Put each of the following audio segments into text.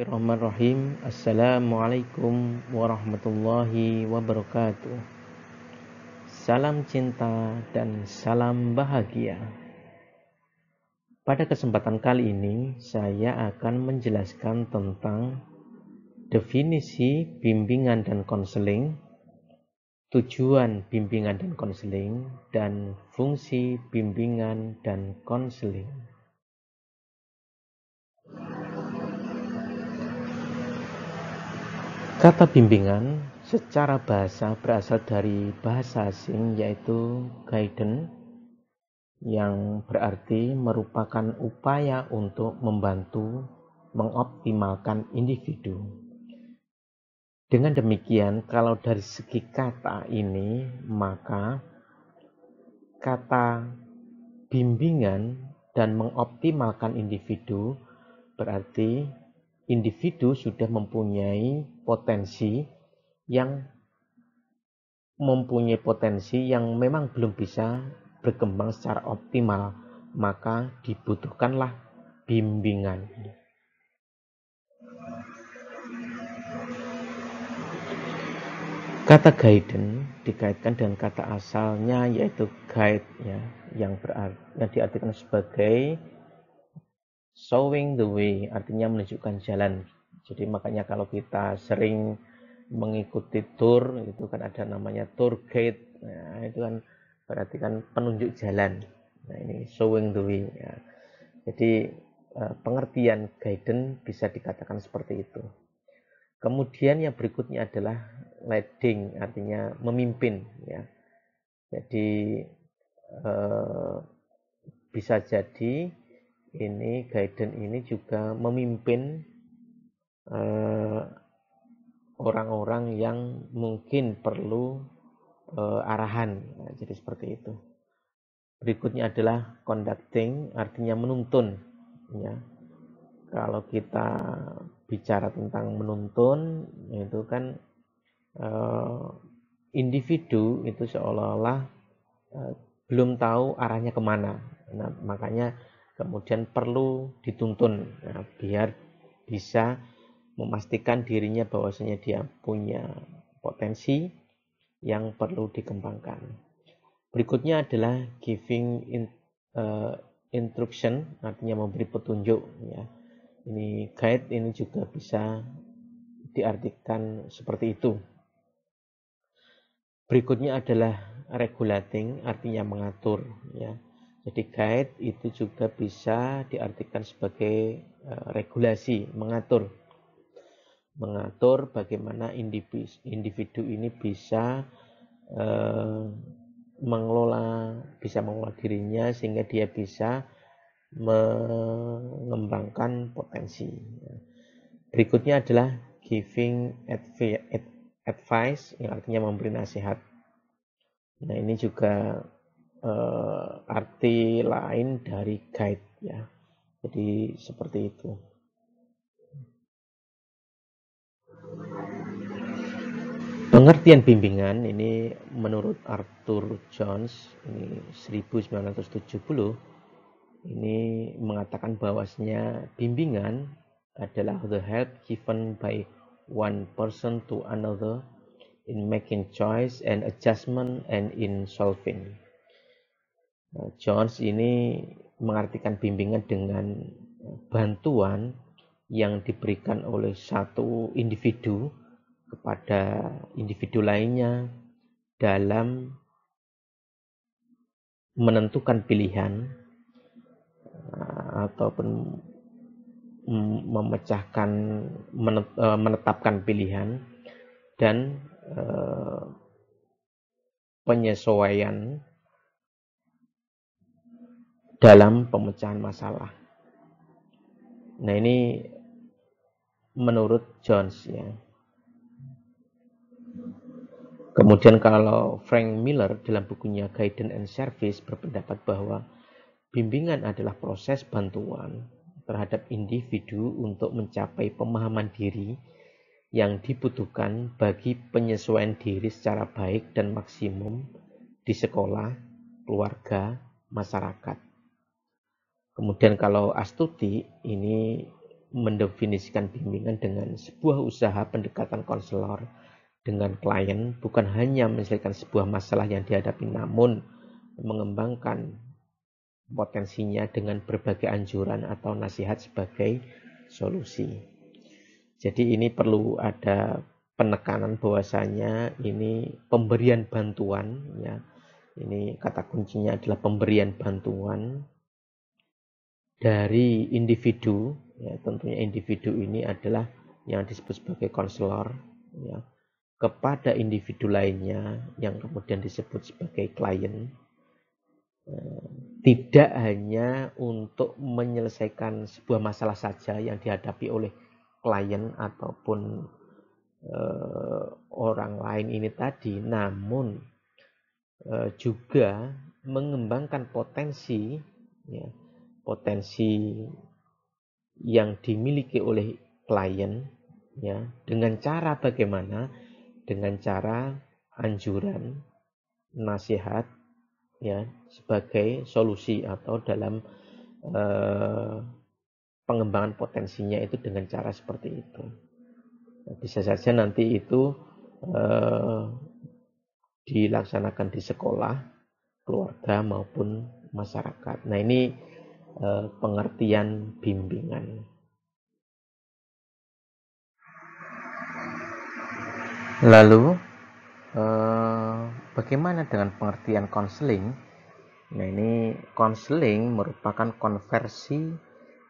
Bismillahirrahmanirrahim. Assalamualaikum warahmatullahi wabarakatuh. Salam cinta dan salam bahagia. Pada kesempatan kali ini, saya akan menjelaskan tentang definisi bimbingan dan konseling, tujuan bimbingan dan konseling, dan fungsi bimbingan dan konseling. Kata bimbingan secara bahasa berasal dari bahasa asing yaitu guidance yang berarti merupakan upaya untuk membantu mengoptimalkan individu. Dengan demikian, kalau dari segi kata ini, maka kata bimbingan dan mengoptimalkan individu berarti individu sudah mempunyai potensi yang memang belum bisa berkembang secara optimal, maka dibutuhkanlah bimbingan. Kata guidance dikaitkan dengan kata asalnya yaitu guide ya, yang diartikan sebagai showing the way, artinya menunjukkan jalan. Jadi makanya kalau kita sering mengikuti tour, itu kan ada namanya tour guide. Nah, itu kan berarti kan penunjuk jalan. Nah, ini showing the way ya. Jadi pengertian guidance bisa dikatakan seperti itu. Kemudian yang berikutnya adalah leading, artinya memimpin ya. Jadi bisa jadi ini guidance ini juga memimpin orang-orang yang mungkin perlu arahan. Nah, jadi seperti itu. Berikutnya adalah conducting, artinya menuntun ya. Kalau kita bicara tentang menuntun, itu kan individu itu seolah-olah belum tahu arahnya kemana. Nah, makanya kemudian perlu dituntun biar bisa memastikan dirinya bahwasanya dia punya potensi yang perlu dikembangkan. Berikutnya adalah giving instruction, artinya memberi petunjuk ya. Ini guide ini juga bisa diartikan seperti itu. Berikutnya adalah regulating, artinya mengatur ya. Jadi guide itu juga bisa diartikan sebagai regulasi, mengatur bagaimana individu ini bisa mengelola dirinya sehingga dia bisa mengembangkan potensi. Berikutnya adalah giving advice, yang artinya memberi nasihat. Nah, ini juga arti lain dari guide ya. Jadi seperti itu. Pengertian bimbingan ini menurut Arthur Jones ini 1970 ini mengatakan bahwasanya bimbingan adalah the help given by one person to another in making choice and adjustment and in solving. Jones ini mengartikan bimbingan dengan bantuan yang diberikan oleh satu individu kepada individu lainnya dalam menentukan pilihan ataupun menetapkan pilihan dan penyesuaian dalam pemecahan masalah. Nah, ini menurut Jones ya. Kemudian kalau Frank Miller dalam bukunya Guidance and Service berpendapat bahwa bimbingan adalah proses bantuan terhadap individu untuk mencapai pemahaman diri yang dibutuhkan bagi penyesuaian diri secara baik dan maksimum di sekolah, keluarga, masyarakat. Kemudian kalau Astuti ini mendefinisikan bimbingan dengan sebuah usaha pendekatan konselor dengan klien bukan hanya menyelesaikan sebuah masalah yang dihadapi, namun mengembangkan potensinya dengan berbagai anjuran atau nasihat sebagai solusi. Jadi ini perlu ada penekanan bahwasanya ini pemberian bantuan, ya. Ini kata kuncinya adalah pemberian bantuan dari individu, ya, tentunya individu ini adalah yang disebut sebagai konselor, ya, kepada individu lainnya yang kemudian disebut sebagai klien, tidak hanya untuk menyelesaikan sebuah masalah saja yang dihadapi oleh klien ataupun orang lain ini tadi, namun juga mengembangkan potensi, ya, potensi yang dimiliki oleh klien, ya, dengan cara bagaimana? Dengan cara anjuran, nasihat, ya, sebagai solusi atau dalam pengembangan potensinya itu dengan cara seperti itu. Bisa saja nanti itu dilaksanakan di sekolah, keluarga maupun masyarakat. Nah, ini pengertian bimbingan. Lalu bagaimana dengan pengertian konseling? Nah, ini konseling merupakan konversi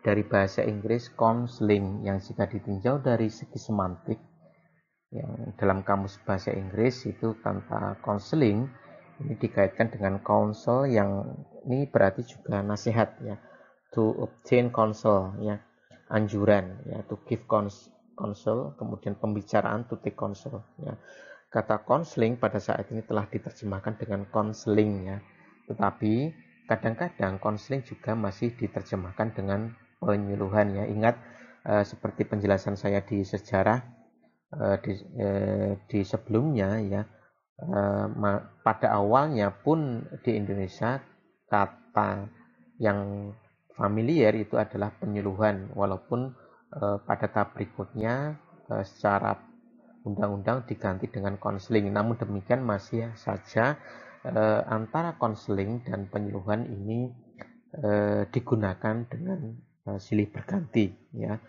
dari bahasa Inggris counseling yang jika ditinjau dari segi semantik, yang dalam kamus bahasa Inggris itu kata counseling ini dikaitkan dengan counsel, yang ini berarti juga nasihat, ya, to obtain counsel, ya, anjuran, ya, to give counsel, kemudian pembicaraan, to take counsel, ya. Kata counseling pada saat ini telah diterjemahkan dengan counseling, ya, tetapi kadang-kadang counseling juga masih diterjemahkan dengan penyuluhan, ya. Ingat seperti penjelasan saya di sejarah di sebelumnya, ya, pada awalnya pun di Indonesia kata yang familiar itu adalah penyuluhan, walaupun pada tahap berikutnya secara undang-undang diganti dengan konseling. Namun demikian masih saja antara konseling dan penyuluhan ini digunakan dengan silih berganti, ya.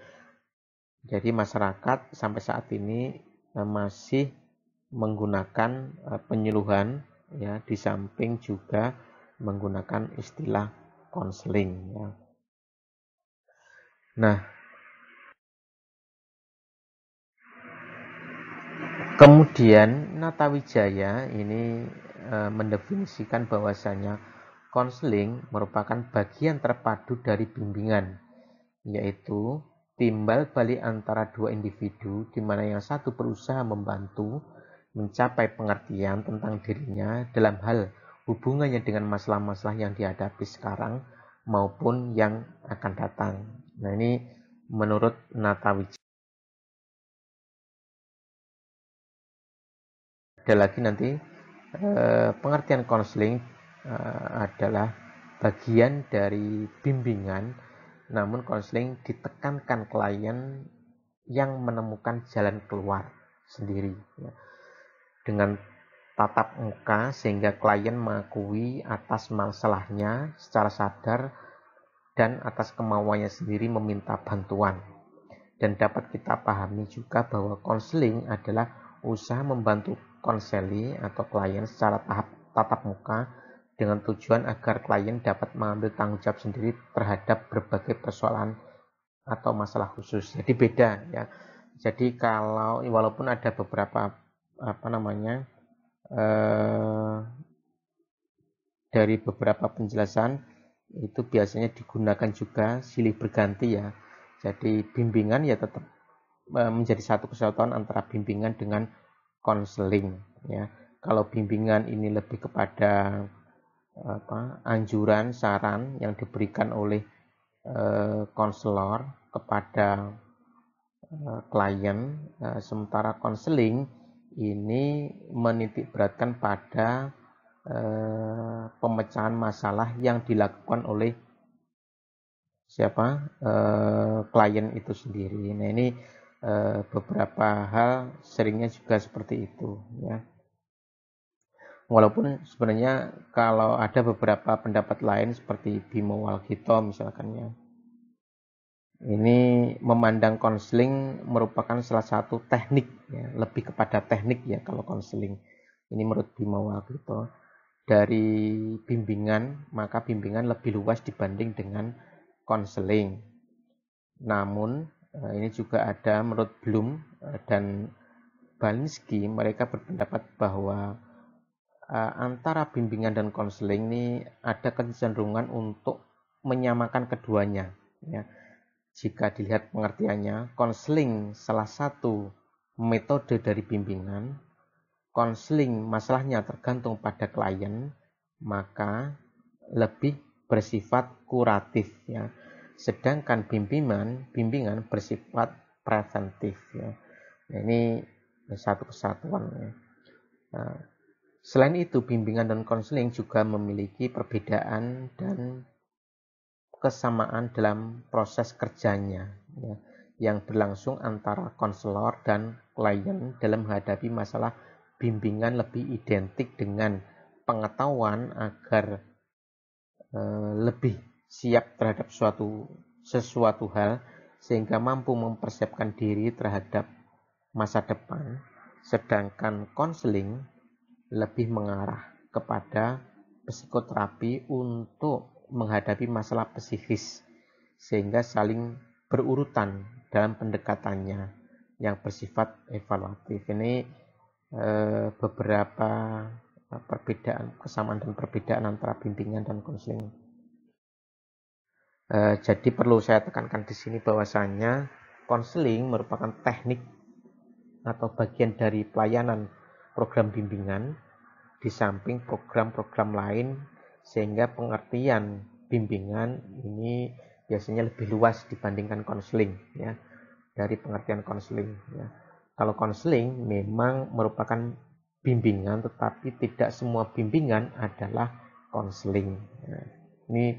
Jadi masyarakat sampai saat ini masih menggunakan penyuluhan, ya, di samping juga menggunakan istilah konseling, ya. Nah, kemudian Natawijaya ini mendefinisikan bahwasanya konseling merupakan bagian terpadu dari bimbingan, yaitu timbal balik antara dua individu di mana yang satu berusaha membantu mencapai pengertian tentang dirinya dalam hal hubungannya dengan masalah-masalah yang dihadapi sekarang maupun yang akan datang. Nah, ini menurut Natawijaya. Ada lagi nanti pengertian konseling adalah bagian dari bimbingan, namun konseling ditekankan klien yang menemukan jalan keluar sendiri, ya, dengan tatap muka sehingga klien mengakui atas masalahnya secara sadar dan atas kemauannya sendiri meminta bantuan. Dan dapat kita pahami juga bahwa konseling adalah usaha membantu konseli atau klien secara tatap muka dengan tujuan agar klien dapat mengambil tanggung jawab sendiri terhadap berbagai persoalan atau masalah khusus. Jadi beda, ya. Jadi kalau walaupun ada beberapa dari beberapa penjelasan itu biasanya digunakan juga silih berganti, ya. Jadi bimbingan ya tetap menjadi satu kesatuan antara bimbingan dengan konseling, ya. Kalau bimbingan ini lebih kepada anjuran, saran yang diberikan oleh konselor kepada klien, sementara konseling ini menitik beratkan pada pemecahan masalah yang dilakukan oleh klien itu sendiri. Nah, ini beberapa hal seringnya juga seperti itu, ya. Walaupun sebenarnya kalau ada beberapa pendapat lain seperti Bimo Walgito misalkan, ya, ini memandang konseling merupakan salah satu teknik, ya, lebih kepada teknik, ya, kalau konseling. Ini menurut Bimo Walgito. Dari bimbingan, maka bimbingan lebih luas dibanding dengan konseling. Namun, ini juga ada menurut Bloom dan Balinski, mereka berpendapat bahwa antara bimbingan dan konseling ini ada kecenderungan untuk menyamakan keduanya, ya. Jika dilihat pengertiannya, konseling salah satu metode dari bimbingan, konseling masalahnya tergantung pada klien, maka lebih bersifat kuratif, ya. Sedangkan bimbingan bersifat preventif, ya. Nah, ini satu kesatuan, ya. Nah, selain itu, bimbingan dan konseling juga memiliki perbedaan dan kesamaan dalam proses kerjanya, ya, yang berlangsung antara konselor dan klien dalam menghadapi masalah. Bimbingan lebih identik dengan pengetahuan agar lebih siap terhadap sesuatu hal sehingga mampu mempersiapkan diri terhadap masa depan, sedangkan konseling lebih mengarah kepada psikoterapi untuk menghadapi masalah psikis sehingga saling berurutan dalam pendekatannya yang bersifat evaluatif. Ini beberapa perbedaan, kesamaan dan perbedaan antara bimbingan dan konseling. Jadi perlu saya tekankan di sini bahwasanya konseling merupakan teknik atau bagian dari pelayanan program bimbingan di samping program-program lain, sehingga pengertian bimbingan ini biasanya lebih luas dibandingkan konseling, ya, dari pengertian konseling, ya. Kalau konseling memang merupakan bimbingan, tetapi tidak semua bimbingan adalah konseling. Nah, ini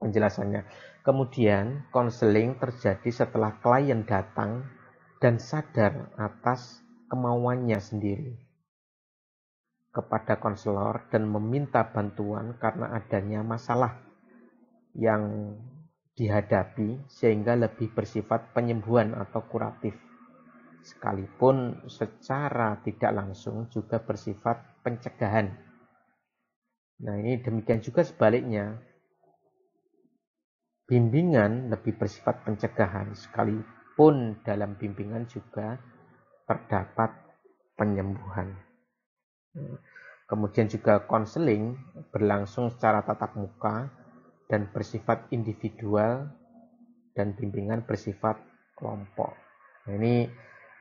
penjelasannya. Kemudian konseling terjadi setelah klien datang dan sadar atas kemauannya sendiri kepada konselor dan meminta bantuan karena adanya masalah yang dihadapi sehingga lebih bersifat penyembuhan atau kuratif. Sekalipun secara tidak langsung juga bersifat pencegahan. Nah, ini demikian juga sebaliknya. Bimbingan lebih bersifat pencegahan, sekalipun dalam bimbingan juga terdapat penyembuhan. Kemudian juga konseling berlangsung secara tatap muka dan bersifat individual, dan bimbingan bersifat kelompok. Nah, ini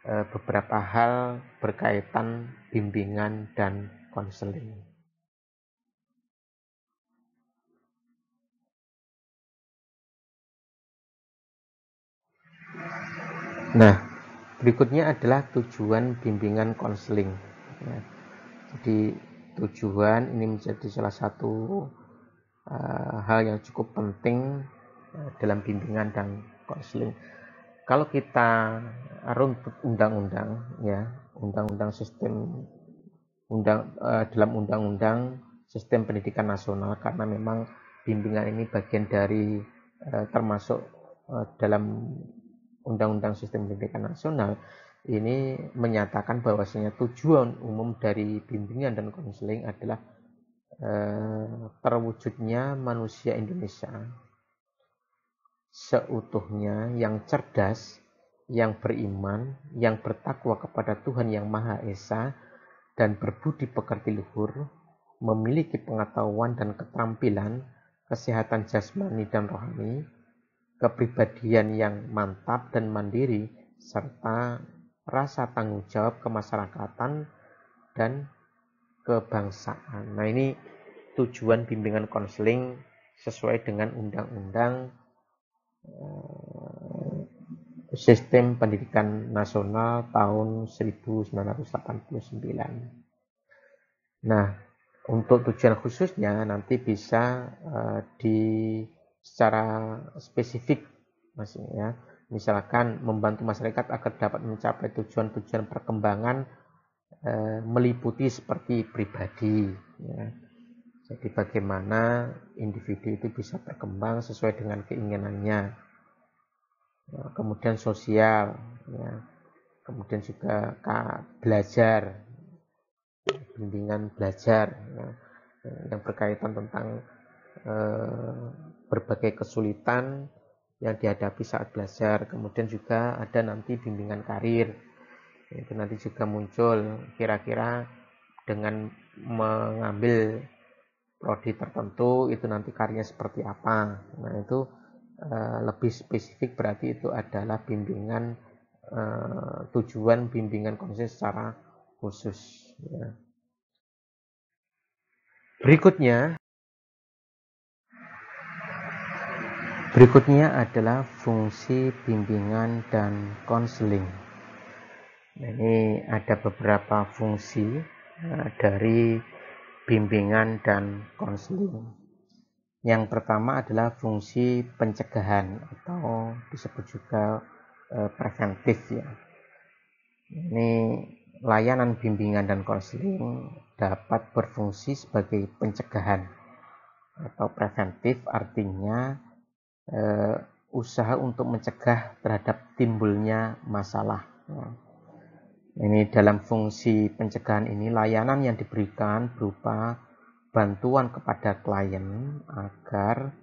beberapa hal berkaitan bimbingan dan konseling. Nah, berikutnya adalah tujuan bimbingan konseling. Ya, jadi tujuan ini menjadi salah satu hal yang cukup penting dalam bimbingan dan konseling. Kalau kita runtut undang-undang, ya, undang-undang sistem dalam undang-undang sistem pendidikan nasional, karena memang bimbingan ini bagian dari termasuk dalam undang-undang sistem pendidikan nasional, ini menyatakan bahwasanya tujuan umum dari bimbingan dan konseling adalah terwujudnya manusia Indonesia seutuhnya yang cerdas, yang beriman, yang bertakwa kepada Tuhan Yang Maha Esa, dan berbudi pekerti luhur, memiliki pengetahuan dan keterampilan, kesehatan jasmani dan rohani, kepribadian yang mantap dan mandiri, serta rasa tanggung jawab kemasyarakatan dan kebangsaan. Nah, ini tujuan bimbingan konseling sesuai dengan Undang-Undang Sistem Pendidikan Nasional tahun 1989. Nah, untuk tujuan khususnya nanti bisa di secara spesifik, maksudnya misalkan membantu masyarakat agar dapat mencapai tujuan-tujuan perkembangan meliputi seperti pribadi, ya. Jadi bagaimana individu itu bisa berkembang sesuai dengan keinginannya. Ya, kemudian sosial, ya. Kemudian juga belajar, bimbingan belajar, ya, yang berkaitan tentang berbagai kesulitan yang dihadapi saat belajar. Kemudian juga ada nanti bimbingan karir, itu nanti juga muncul kira-kira dengan mengambil prodi tertentu itu nanti karirnya seperti apa. Nah itu lebih spesifik, berarti itu adalah bimbingan tujuan bimbingan konsen secara khusus, ya. Berikutnya adalah fungsi bimbingan dan konseling. Nah, ini ada beberapa fungsi dari bimbingan dan konseling. Yang pertama adalah fungsi pencegahan atau disebut juga preventif, ya. Ini layanan bimbingan dan konseling dapat berfungsi sebagai pencegahan atau preventif, artinya usaha untuk mencegah terhadap timbulnya masalah. Ini dalam fungsi pencegahan ini, layanan yang diberikan berupa bantuan kepada klien agar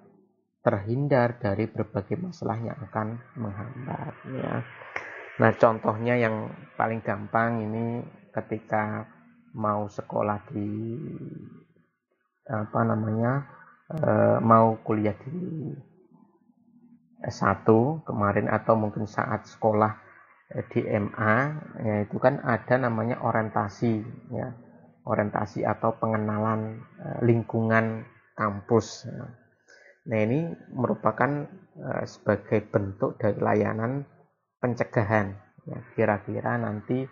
terhindar dari berbagai masalah yang akan menghambat, ya. Nah, contohnya yang paling gampang ini ketika mau sekolah di mau kuliah di S1 kemarin, atau mungkin saat sekolah di MA, ya, itu kan ada namanya orientasi, ya. Orientasi atau pengenalan lingkungan kampus. Nah, ini merupakan sebagai bentuk dari layanan pencegahan, ya. Kira-kira nanti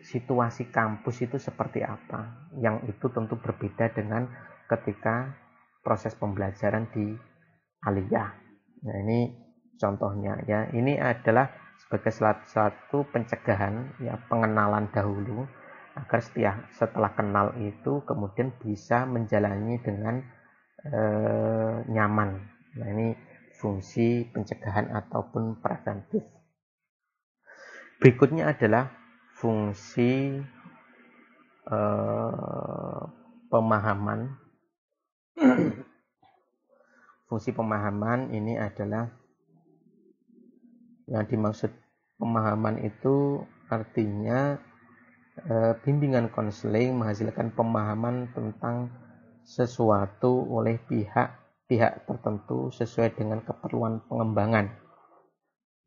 situasi kampus itu seperti apa, yang itu tentu berbeda dengan ketika proses pembelajaran di aliyah. Nah, ini contohnya, ya. Ini adalah sebagai satu pencegahan, ya, pengenalan dahulu agar setelah kenal itu kemudian bisa menjalani dengan nyaman. Nah, ini fungsi pencegahan ataupun preventif. Berikutnya adalah fungsi pemahaman. Fungsi pemahaman ini adalah, yang dimaksud pemahaman itu artinya bimbingan konseling menghasilkan pemahaman tentang sesuatu oleh pihak tertentu sesuai dengan keperluan pengembangan.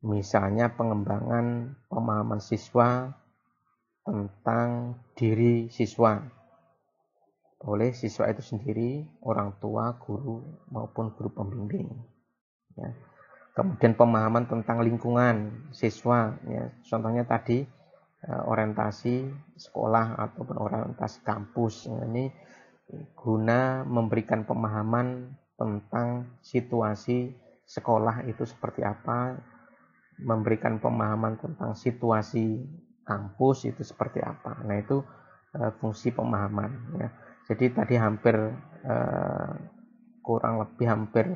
Misalnya pengembangan pemahaman siswa tentang diri siswa oleh siswa itu sendiri, orang tua, guru, maupun guru pembimbing, ya. Kemudian pemahaman tentang lingkungan siswa, ya. Contohnya tadi orientasi sekolah ataupun orientasi kampus. Ini guna memberikan pemahaman tentang situasi sekolah itu seperti apa, memberikan pemahaman tentang situasi kampus itu seperti apa. Nah, itu fungsi pemahaman, ya. Jadi tadi kurang lebih hampir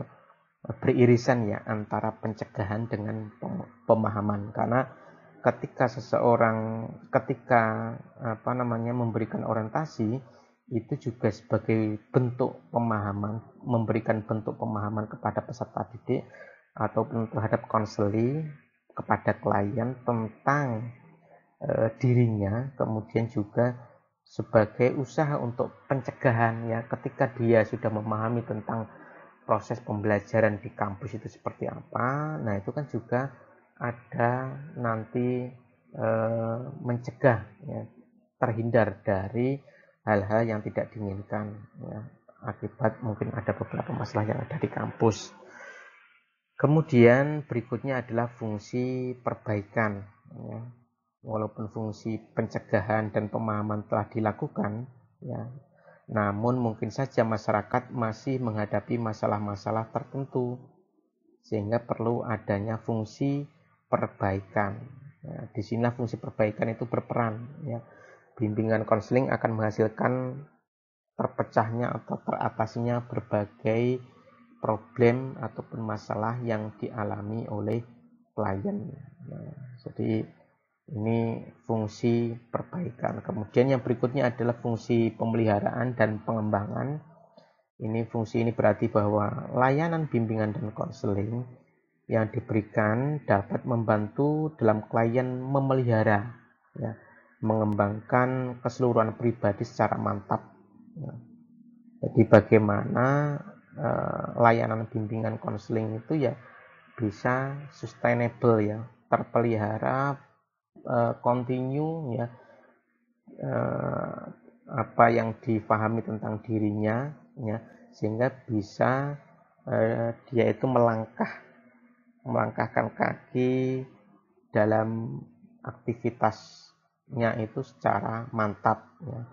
beririsan, ya, antara pencegahan dengan pemahaman, karena ketika memberikan orientasi itu juga sebagai bentuk pemahaman, memberikan bentuk pemahaman kepada peserta didik ataupun terhadap konseli kepada klien tentang dirinya, kemudian juga sebagai usaha untuk pencegahan, ya, ketika dia sudah memahami tentang proses pembelajaran di kampus itu seperti apa. Nah, itu kan juga ada nanti mencegah, ya, terhindar dari hal-hal yang tidak diinginkan, ya, akibat mungkin ada beberapa masalah yang ada di kampus. Kemudian berikutnya adalah fungsi perbaikan, ya. Walaupun fungsi pencegahan dan pemahaman telah dilakukan, ya, Namun mungkin saja masyarakat masih menghadapi masalah-masalah tertentu sehingga perlu adanya fungsi perbaikan. Ya, di sinilah fungsi perbaikan itu berperan. Ya. Bimbingan konseling akan menghasilkan terpecahnya atau teratasinya berbagai problem ataupun masalah yang dialami oleh klien. Nah, jadi ini fungsi perbaikan. Kemudian yang berikutnya adalah fungsi pemeliharaan dan pengembangan. Fungsi ini berarti bahwa layanan bimbingan dan konseling yang diberikan dapat membantu dalam klien memelihara, ya, mengembangkan keseluruhan pribadi secara mantap. Ya. Jadi bagaimana layanan bimbingan konseling itu ya bisa sustainable, ya, terpelihara, continue, ya, apa yang dipahami tentang dirinya, ya, sehingga bisa dia itu melangkahkan kaki dalam aktivitasnya itu secara mantap, ya,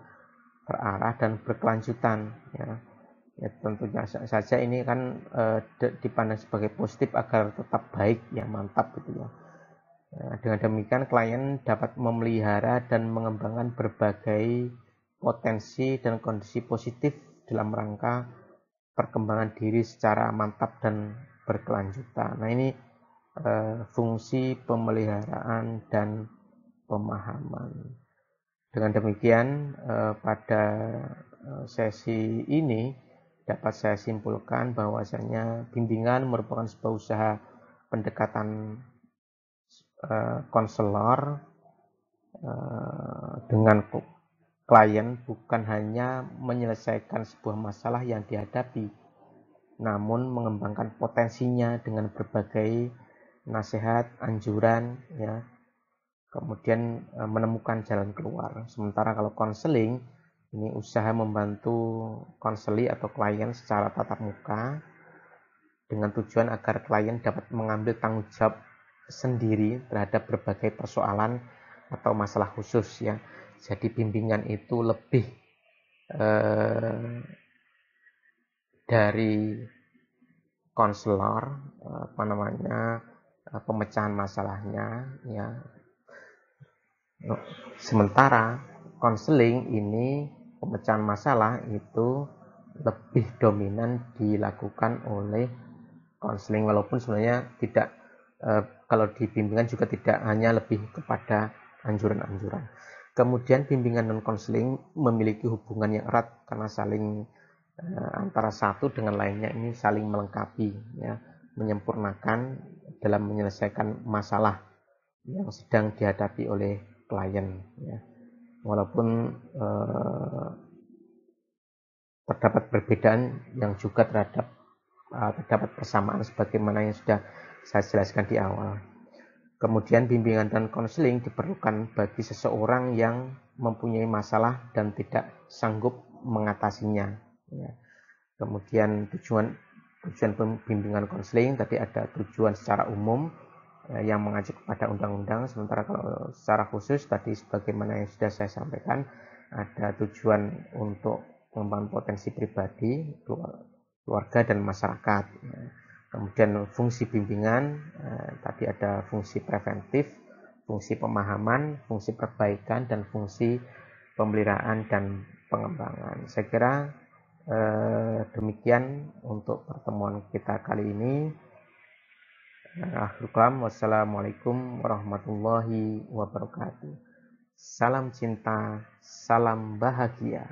terarah dan berkelanjutan, ya. Ya, tentunya saja ini kan dipandang sebagai positif agar tetap baik, ya, mantap gitu, ya. Nah, dengan demikian klien dapat memelihara dan mengembangkan berbagai potensi dan kondisi positif dalam rangka perkembangan diri secara mantap dan berkelanjutan. Nah, ini fungsi pemeliharaan dan pemahaman. Dengan demikian pada sesi ini dapat saya simpulkan bahwasanya bimbingan merupakan sebuah usaha pendekatan konselor dengan klien, bukan hanya menyelesaikan sebuah masalah yang dihadapi, namun mengembangkan potensinya dengan berbagai nasihat, anjuran, ya, kemudian menemukan jalan keluar. Sementara kalau konseling, ini usaha membantu konseli atau klien secara tatap muka dengan tujuan agar klien dapat mengambil tanggung jawab sendiri terhadap berbagai persoalan atau masalah khusus, ya. Jadi bimbingan itu lebih dari konselor, pemecahan masalahnya, ya. Sementara konseling ini pemecahan masalah itu lebih dominan dilakukan oleh konseling, walaupun sebenarnya tidak, kalau di bimbingan juga tidak hanya lebih kepada anjuran-anjuran. Kemudian bimbingan dan konseling memiliki hubungan yang erat karena saling antara satu dengan lainnya ini saling melengkapi, ya, menyempurnakan dalam menyelesaikan masalah yang sedang dihadapi oleh klien, ya. Walaupun terdapat perbedaan yang juga terdapat persamaan sebagaimana yang sudah saya jelaskan di awal. Kemudian bimbingan dan konseling diperlukan bagi seseorang yang mempunyai masalah dan tidak sanggup mengatasinya, ya. Kemudian tujuan bimbingan konseling tadi ada tujuan secara umum, yang mengacu kepada undang-undang, sementara kalau secara khusus tadi sebagaimana yang sudah saya sampaikan ada tujuan untuk pengembangan potensi pribadi, keluarga dan masyarakat. Kemudian fungsi bimbingan tadi ada fungsi preventif, fungsi pemahaman, fungsi perbaikan, dan fungsi pemeliharaan dan pengembangan. Saya kira demikian untuk pertemuan kita kali ini. Akhirul kalam, wassalamualaikum warahmatullahi wabarakatuh. Salam cinta, salam bahagia.